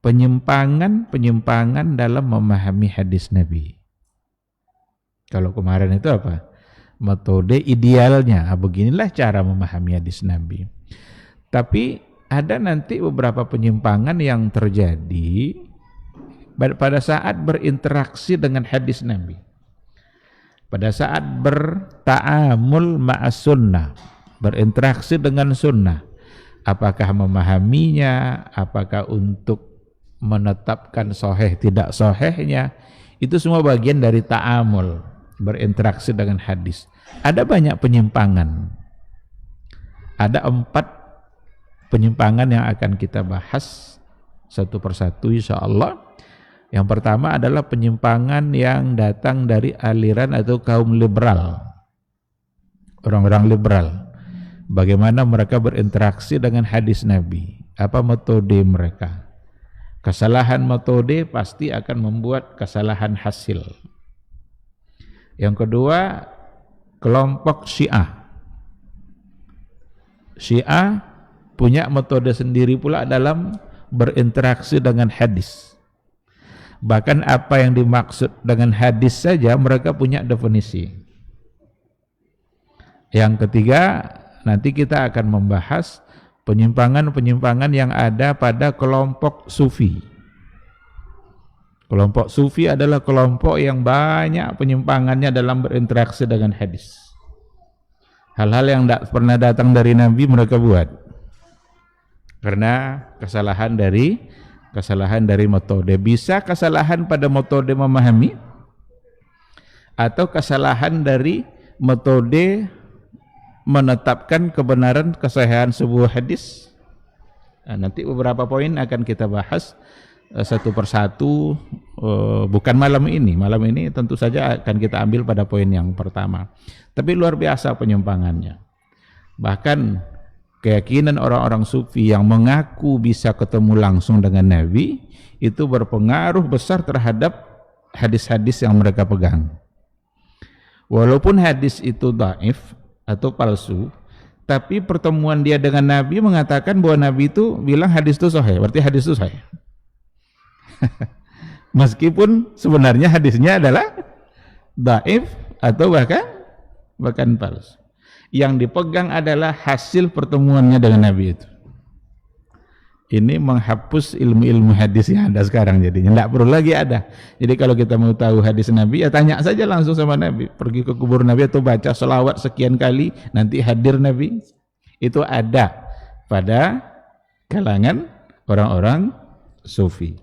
penyimpangan dalam memahami hadis Nabi. Kalau kemarin itu apa? Metode idealnya, beginilah cara memahami hadis Nabi. Tapi ada nanti beberapa penyimpangan yang terjadi pada saat berinteraksi dengan hadis Nabi. Pada saat berta'amul ma'as sunnah, berinteraksi dengan sunnah. Apakah memahaminya, apakah untuk menetapkan sahih tidak sahihnya, itu semua bagian dari ta'amul, berinteraksi dengan hadis. Ada banyak penyimpangan. Ada 4 penyimpangan yang akan kita bahas satu persatu insyaallah. Yang pertama adalah penyimpangan yang datang dari aliran atau kaum liberal. Orang-orang liberal. Bagaimana mereka berinteraksi dengan hadis Nabi. Apa metode mereka. Kesalahan metode pasti akan membuat kesalahan hasil. Yang kedua, kelompok Syiah. Syiah punya metode sendiri pula dalam berinteraksi dengan hadis. Bahkan apa yang dimaksud dengan hadis saja mereka punya definisi. Yang ketiga, nanti kita akan membahas penyimpangan-penyimpangan yang ada pada kelompok sufi. Kelompok sufi adalah kelompok yang banyak penyimpangannya dalam berinteraksi dengan hadis. Hal-hal yang tidak pernah datang dari Nabi mereka buat. Karena kesalahan dari metode. Bisa kesalahan pada metode memahami atau kesalahan dari metode menetapkan kebenaran kesahihan sebuah hadis. Nanti beberapa poin akan kita bahas satu persatu, bukan malam ini. Malam ini tentu saja akan kita ambil pada poin yang pertama. Tapi luar biasa penyimpangannya. Bahkan keyakinan orang-orang sufi yang mengaku bisa ketemu langsung dengan Nabi itu berpengaruh besar terhadap hadis-hadis yang mereka pegang. Walaupun hadis itu dhaif atau palsu, tapi pertemuan dia dengan Nabi mengatakan bahwa Nabi itu bilang hadis itu sahih, berarti hadis itu sahih. Meskipun sebenarnya hadisnya adalah dhaif atau bahkan palsu. Yang dipegang adalah hasil pertemuannya dengan Nabi itu. Ini menghapus ilmu-ilmu hadis yang ada sekarang jadinya. Tidak perlu lagi ada. Jadi kalau kita mau tahu hadis Nabi, ya tanya saja langsung sama Nabi. Pergi ke kubur Nabi atau baca selawat sekian kali, nanti hadir Nabi. Itu ada pada kalangan orang-orang sufi.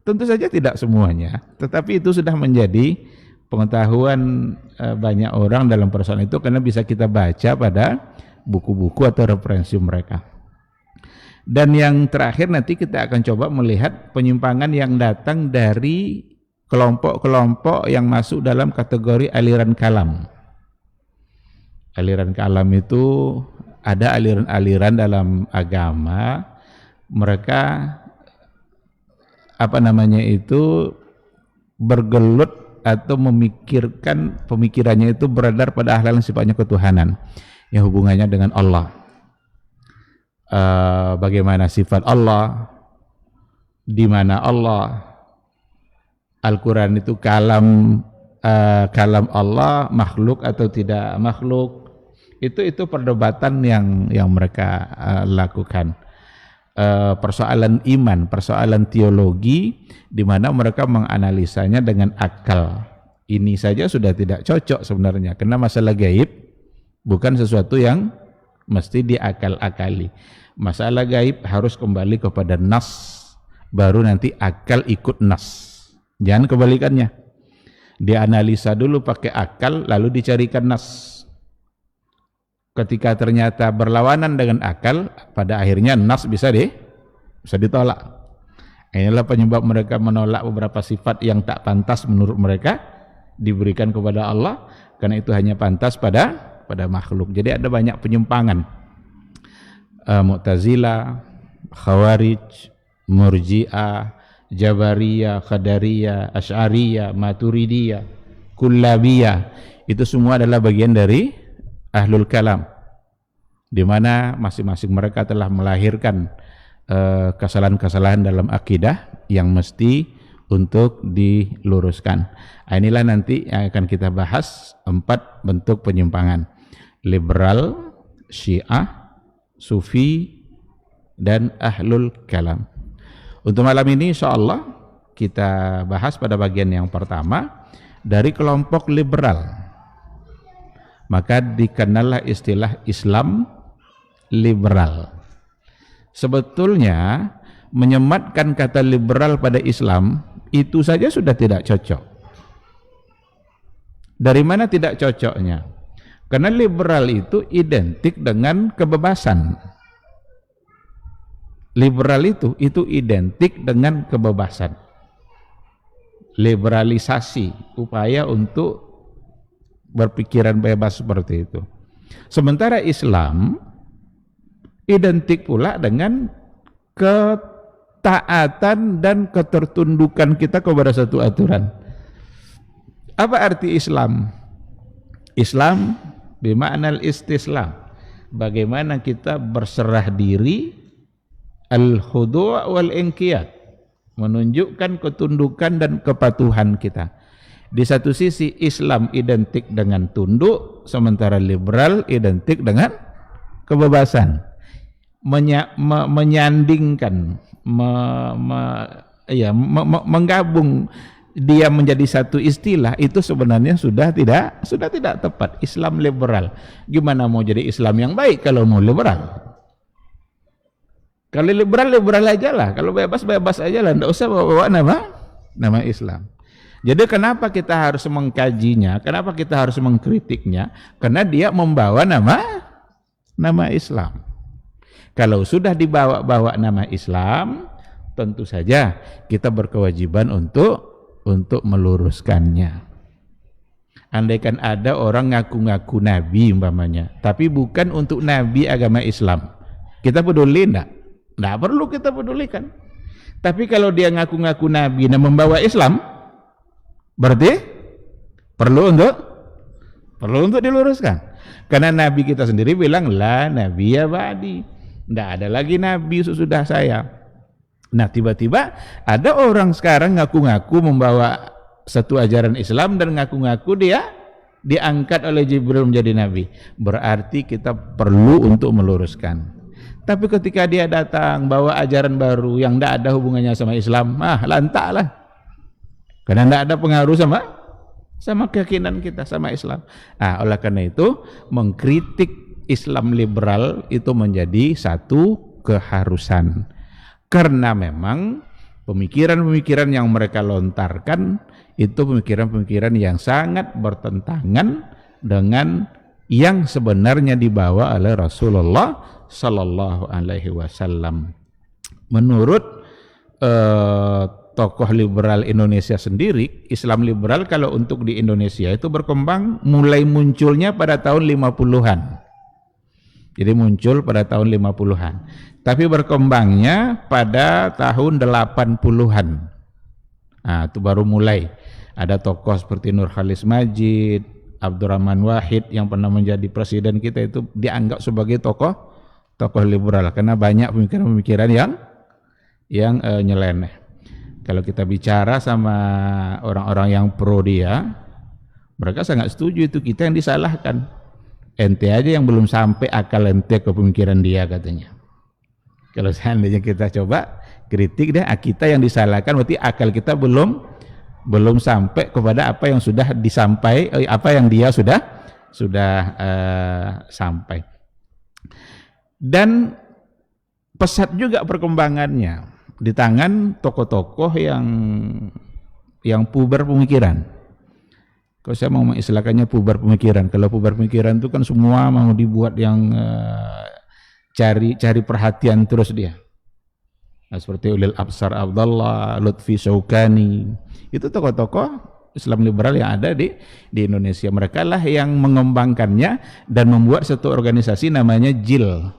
Tentu saja tidak semuanya, tetapi itu sudah menjadi pengetahuan banyak orang dalam persoalan itu karena bisa kita baca pada buku-buku atau referensi mereka. Dan yang terakhir nanti kita akan coba melihat penyimpangan yang datang dari kelompok-kelompok yang masuk dalam kategori aliran kalam. Aliran kalam itu ada aliran-aliran dalam agama, mereka bergelut atau memikirkan, pemikirannya itu beradar pada hal-hal yang sifatnya ketuhanan yang hubungannya dengan Allah. Bagaimana sifat Allah, di mana Allah, Al-Quran itu kalam Allah, makhluk atau tidak makhluk, itu perdebatan yang mereka lakukan. Persoalan iman, persoalan teologi, di mana mereka menganalisanya dengan akal. Ini saja sudah tidak cocok sebenarnya, karena masalah gaib bukan sesuatu yang mesti diakal-akali. Masalah gaib harus kembali kepada nas, baru nanti akal ikut nas. Jangan kebalikannya. Dianalisa dulu pakai akal, lalu dicarikan nas. Ketika ternyata berlawanan dengan akal, pada akhirnya nas bisa ditolak. Inilah penyebab mereka menolak beberapa sifat yang tak pantas menurut mereka diberikan kepada Allah, karena itu hanya pantas pada makhluk. Jadi ada banyak penyimpangan. Mu'tazilah, Khawarij, Murji'ah, Jabariyah, Qadariyah, Asy'ariyah, Maturidiyah, Kullabiyah, itu semua adalah bagian dari Ahlul Kalam, di mana masing-masing mereka telah melahirkan kesalahan-kesalahan dalam akidah yang mesti untuk diluruskan. Inilah nanti yang akan kita bahas 4 bentuk penyimpangan: liberal, Syiah, Sufi, dan Ahlul Kalam. Untuk malam ini insyaallah kita bahas pada bagian yang pertama dari kelompok liberal. Maka dikenallah istilah Islam liberal. Sebetulnya menyematkan kata liberal pada Islam itu saja sudah tidak cocok. Dari mana tidak cocoknya? Karena liberal itu identik dengan kebebasan. Liberal itu identik dengan kebebasan. Liberalisasi, upaya untuk berpikiran bebas seperti itu. Sementara Islam identik pula dengan ketaatan dan ketertundukan kita kepada satu aturan. Apa arti Islam? Islam bermakna istislam. Bagaimana kita berserah diri, al-khudu' wal inqiyad, menunjukkan ketundukan dan kepatuhan kita. Di satu sisi Islam identik dengan tunduk, sementara liberal identik dengan kebebasan. Menyandingkan, menggabung dia menjadi satu istilah itu sebenarnya sudah tidak tepat. Islam liberal, gimana mau jadi Islam yang baik kalau mau liberal? Kalau liberal aja lah, kalau bebas aja lah, tidak usah bawa nama Islam. Jadi kenapa kita harus mengkajinya? Kenapa kita harus mengkritiknya? Karena dia membawa nama Islam. Kalau sudah dibawa nama Islam, tentu saja kita berkewajiban untuk meluruskannya. Andaikan ada orang ngaku-ngaku nabi umpamanya, tapi bukan untuk nabi agama Islam, kita peduli enggak? Enggak perlu kita pedulikan. Tapi kalau dia ngaku-ngaku nabi dan membawa Islam, berarti perlu untuk diluruskan. Karena nabi kita sendiri bilang la nabiyya ba'di. Tidak ada lagi nabi sesudah saya. Nah, tiba-tiba ada orang sekarang ngaku-ngaku membawa satu ajaran Islam dan ngaku-ngaku dia diangkat oleh Jibril menjadi nabi. Berarti kita perlu untuk meluruskan. Tapi ketika dia datang bawa ajaran baru yang tidak ada hubungannya sama Islam, lantaklah. Karena tidak ada pengaruh sama keyakinan kita sama Islam. Oleh karena itu mengkritik Islam liberal itu menjadi satu keharusan. Karena memang pemikiran-pemikiran yang mereka lontarkan itu pemikiran-pemikiran yang sangat bertentangan dengan yang sebenarnya dibawa oleh Rasulullah Sallallahu Alaihi Wasallam. Menurut tokoh liberal Indonesia sendiri, Islam liberal kalau untuk di Indonesia itu berkembang mulai munculnya pada tahun 50-an. Jadi muncul pada tahun 50-an. Tapi berkembangnya pada tahun 80-an. Itu baru mulai. Ada tokoh seperti Nurcholish Madjid, Abdurrahman Wahid yang pernah menjadi presiden kita itu dianggap sebagai tokoh liberal karena banyak pemikiran-pemikiran yang nyeleneh. Kalau kita bicara sama orang-orang yang pro dia, mereka sangat setuju itu kita yang disalahkan. Ente aja yang belum sampai akal ente ke pemikiran dia katanya. Kalau seandainya kita coba kritik deh, kita yang disalahkan berarti akal kita belum sampai kepada apa yang sudah apa yang dia sudah sampai. Dan pesat juga perkembangannya di tangan tokoh-tokoh yang puber pemikiran. Kalau saya mau mengistilahkannya puber pemikiran. Kalau puber pemikiran itu kan semua mau dibuat yang cari perhatian terus dia. Seperti Ulil Absar Abdallah, Lutfi Syaukani. Itu tokoh-tokoh Islam liberal yang ada di Indonesia. Mereka lah yang mengembangkannya dan membuat satu organisasi namanya JIL.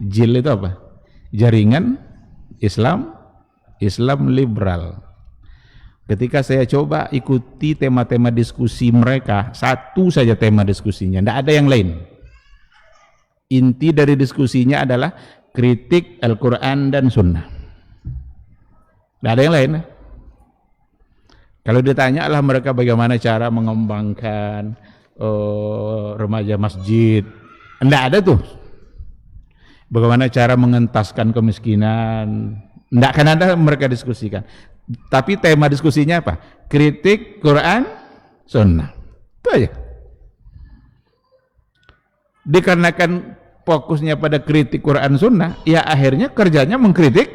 JIL itu apa? Jaringan Islam Liberal. Ketika saya coba ikuti tema-tema diskusi mereka, satu saja tema diskusinya, tidak ada yang lain. Inti dari diskusinya adalah kritik Al-Quran dan Sunnah. Tidak ada yang lain. Kalau ditanya lah mereka bagaimana cara mengembangkan remaja masjid, tidak ada tuh. Bagaimana cara mengentaskan kemiskinan, tidak akan ada mereka diskusikan. Tapi tema diskusinya apa? Kritik Quran, Sunnah. Itu aja. Dikarenakan fokusnya pada kritik Quran Sunnah, ya akhirnya kerjanya mengkritik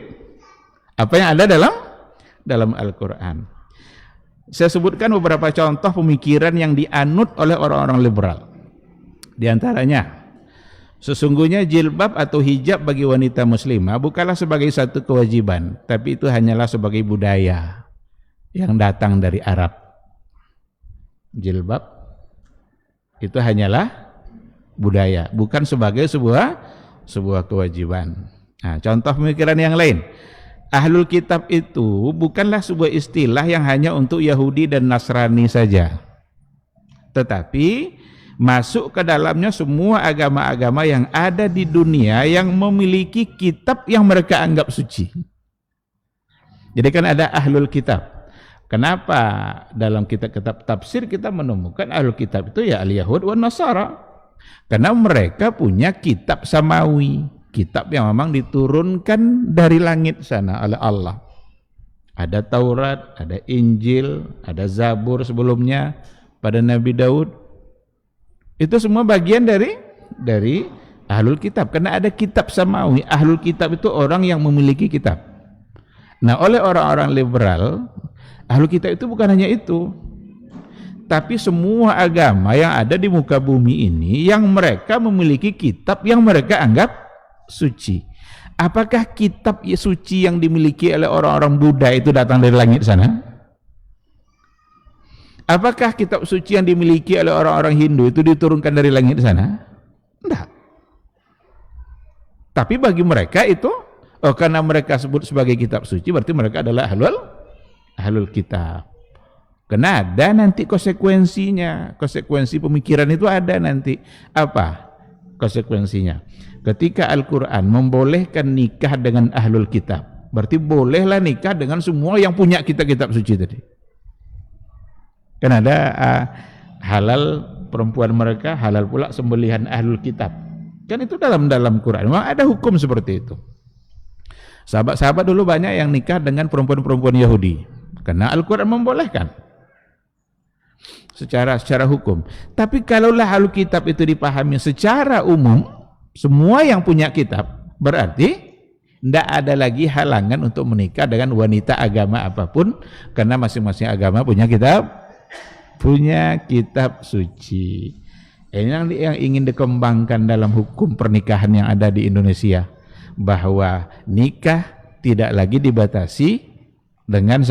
apa yang ada dalam Al-Quran. Saya sebutkan beberapa contoh pemikiran yang dianut oleh orang-orang liberal. Di antaranya, sesungguhnya jilbab atau hijab bagi wanita muslimah bukanlah sebagai satu kewajiban, tapi itu hanyalah sebagai budaya yang datang dari Arab. Jilbab itu hanyalah budaya, bukan sebagai sebuah kewajiban. Nah, contoh pemikiran yang lain, Ahlul Kitab itu bukanlah sebuah istilah yang hanya untuk Yahudi dan Nasrani saja, tetapi masuk ke dalamnya semua agama-agama yang ada di dunia yang memiliki kitab yang mereka anggap suci. Jadi kan ada Ahlul Kitab. Kenapa dalam kitab-kitab tafsir kita menemukan Ahlul Kitab itu ya al-Yahud wan Nasara? Karena mereka punya kitab samawi, kitab yang memang diturunkan dari langit sana oleh Allah. Ada Taurat, ada Injil, ada Zabur sebelumnya pada Nabi Daud. Itu semua bagian dari Ahlul Kitab. Karena ada kitab samawi. Ahlul Kitab itu orang yang memiliki kitab. Nah, oleh orang-orang liberal, Ahlul Kitab itu bukan hanya itu, tapi semua agama yang ada di muka bumi ini yang mereka memiliki kitab yang mereka anggap suci. Apakah kitab suci yang dimiliki oleh orang-orang Buddha itu datang dari langit sana? Apakah kitab suci yang dimiliki oleh orang-orang Hindu itu diturunkan dari langit sana? Tidak. Tapi bagi mereka itu, karena mereka sebut sebagai kitab suci, berarti mereka adalah ahlul kitab. Karena ada nanti konsekuensinya, konsekuensi pemikiran itu ada nanti. Apa konsekuensinya? Ketika Al-Quran membolehkan nikah dengan ahlul kitab, berarti bolehlah nikah dengan semua yang punya kitab-kitab suci tadi. Kan ada halal perempuan mereka, halal pula sembelihan ahlul kitab. Kan itu dalam Quran, memang ada hukum seperti itu. Sahabat-sahabat dulu banyak yang nikah dengan perempuan-perempuan Yahudi, karena Al-Quran membolehkan secara hukum. Tapi kalaulah ahlul kitab itu dipahami secara umum, semua yang punya kitab, berarti tidak ada lagi halangan untuk menikah dengan wanita agama apapun, karena masing-masing agama punya kitab suci. Ini yang ingin dikembangkan dalam hukum pernikahan yang ada di Indonesia, bahwa nikah tidak lagi dibatasi dengan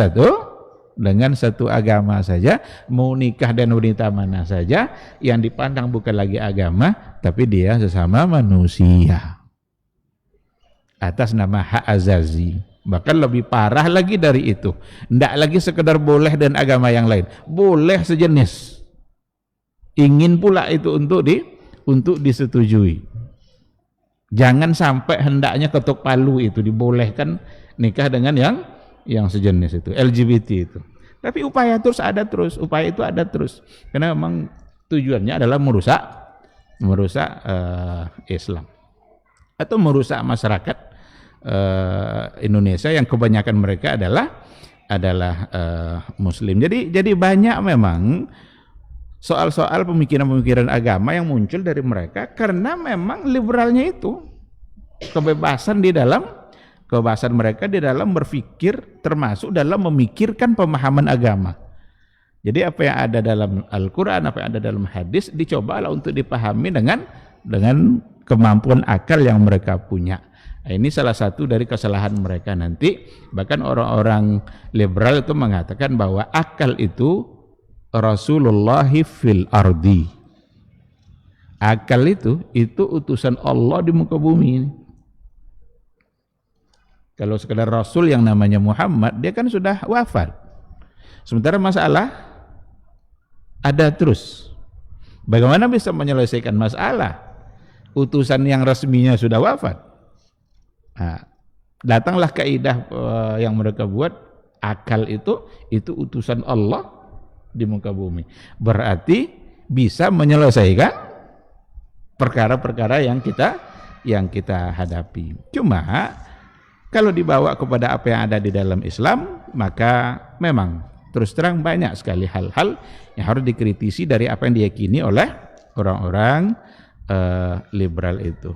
satu agama saja, mau nikah dan wanita mana saja, yang dipandang bukan lagi agama, tapi dia sesama manusia atas nama hak azazi. Bahkan lebih parah lagi dari itu, tidak lagi sekedar boleh dan agama yang lain, boleh sejenis, ingin pula itu untuk disetujui. Jangan sampai hendaknya ketuk palu itu dibolehkan nikah dengan yang sejenis itu, LGBT itu. Tapi upaya itu ada terus, karena memang tujuannya adalah merusak Islam atau merusak masyarakat Indonesia yang kebanyakan mereka adalah Muslim. Jadi banyak memang soal-soal pemikiran-pemikiran agama yang muncul dari mereka karena memang liberalnya itu kebebasan mereka di dalam berpikir, termasuk dalam memikirkan pemahaman agama. Jadi apa yang ada dalam Al-Quran, apa yang ada dalam hadis, dicobalah untuk dipahami dengan kemampuan akal yang mereka punya. Nah, ini salah satu dari kesalahan mereka nanti. Bahkan orang-orang liberal itu mengatakan bahwa akal itu Rasulullah fil ardi. Akal itu utusan Allah di muka bumi ini. Kalau sekedar Rasul yang namanya Muhammad, dia kan sudah wafat. Sementara masalah ada terus. Bagaimana bisa menyelesaikan masalah? Utusan yang resminya sudah wafat. Nah, datanglah kaidah yang mereka buat, akal itu utusan Allah di muka bumi. Berarti bisa menyelesaikan perkara-perkara yang kita hadapi. Cuma kalau dibawa kepada apa yang ada di dalam Islam, maka memang terus terang banyak sekali hal-hal yang harus dikritisi dari apa yang diyakini oleh orang-orang liberal itu.